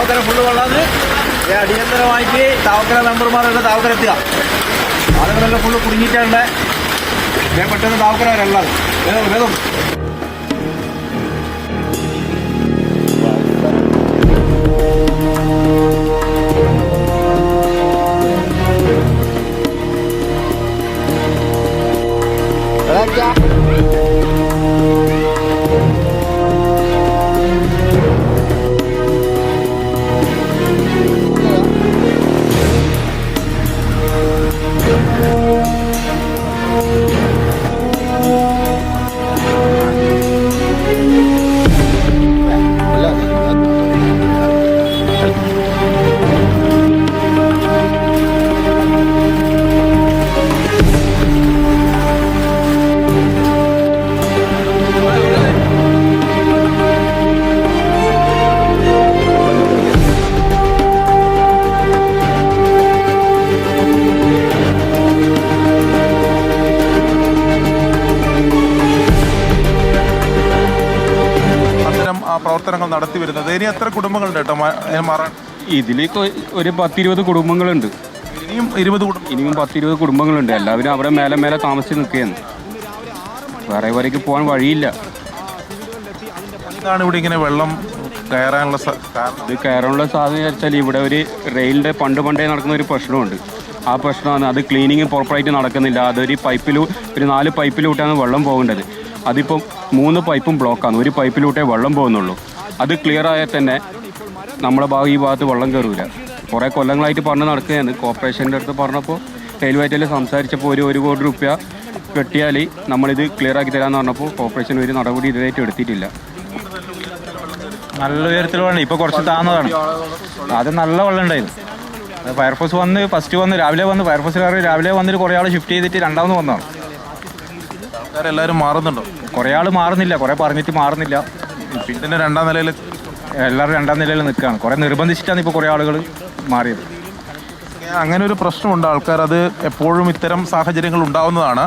Thavakkara full വെള്ളാന്ന് അടിയന്തരമായിട്ട് താവക്കര മെമ്പർമാരുടെ താവക്കര എത്തുക. ആളുകളെല്ലാം ഫുള്ള് കുടുങ്ങിയിട്ടുണ്ട്. പെട്ടെന്ന് താവക്കര വരല്ലാതെ വേഗം പ്രവർത്തനങ്ങൾ നടത്തി വരുന്നത്. ഇനി എത്ര കുടുംബങ്ങളുണ്ട് കേട്ടോ മാറാൻ? ഇതിലേക്ക് ഒരു 10-20 കുടുംബങ്ങളുണ്ട്. ഇനിയും 10-20 കുടുംബങ്ങളുണ്ട്. എല്ലാവരും അവിടെ മേലെ താമസിച്ച് നിൽക്കുകയാണ്. വേറെവരേക്ക് പോകാൻ വഴിയില്ല. എന്താണ് ഇവിടെ ഇങ്ങനെ വെള്ളം കയറാനുള്ള ഇത് കയറാനുള്ള സാധ്യത വെച്ചാൽ ഇവിടെ ഒരു റെയിലിൻ്റെ പണ്ടേ നടക്കുന്ന ഒരു പ്രശ്നമുണ്ട്. ആ പ്രശ്നമാണ് അത് ക്ലീനിങ് പ്രോപ്പറായിട്ട് നടക്കുന്നില്ല. അതൊരു ഒരു 4 പൈപ്പിലൂട്ടാണ് വെള്ളം പോകേണ്ടത്. അതിപ്പം 3 പൈപ്പും ബ്ലോക്കാണ്. ഒരു പൈപ്പിലൂട്ടേ വെള്ളം പോകുന്നുള്ളൂ. അത് ക്ലിയർ ആയാൽ തന്നെ നമ്മുടെ ഈ ഭാഗത്ത് വെള്ളം കയറില്ല. കുറേ കൊല്ലങ്ങളായിട്ട് പറഞ്ഞ് നടക്കുകയാണ്. കോർപ്പറേഷൻ്റെ അടുത്ത് പറഞ്ഞപ്പോൾ റെയിൽവേറ്റിൽ സംസാരിച്ചപ്പോൾ 1 കോടി രൂപ കെട്ടിയാൽ നമ്മളിത് ക്ലിയർ ആക്കി തരാമെന്ന് പറഞ്ഞപ്പോൾ കോർപ്പറേഷൻ ഒരു നടപടി ഇതുവരെയായിട്ട് എടുത്തിട്ടില്ല. നല്ല ഉയരത്തിൽ വെള്ളം ഇപ്പോൾ കുറച്ച് താന്നതാണ്. അത് നല്ല വെള്ളം ഉണ്ടായിരുന്നു. ഫയർഫോഴ്സ് ഫസ്റ്റ് രാവിലെ വന്ന് ഫയർഫോഴ്സുകാർ രാവിലെ വന്നിട്ട് കുറേ ആൾ ഷിഫ്റ്റ് ചെയ്തിട്ട് രണ്ടാമത് വന്നതാണ്. എല്ലാവരും മാറുന്നുണ്ടോ? കുറേ ആൾ മാറുന്നില്ല, കുറേ പറഞ്ഞിട്ട് മാറുന്നില്ല. പിന്നെ 2ാം നിലയിൽ എല്ലാവരും 2ാം നിലയിൽ നിൽക്കുകയാണ്. കുറേ നിർബന്ധിച്ചിട്ടാണ് ഇപ്പോൾ കുറേ ആളുകൾ മാറിയത്. അങ്ങനെ ഒരു പ്രശ്നമുണ്ട്. ആൾക്കാർ അത് എപ്പോഴും ഇത്തരം സാഹചര്യങ്ങൾ ഉണ്ടാവുന്നതാണ്.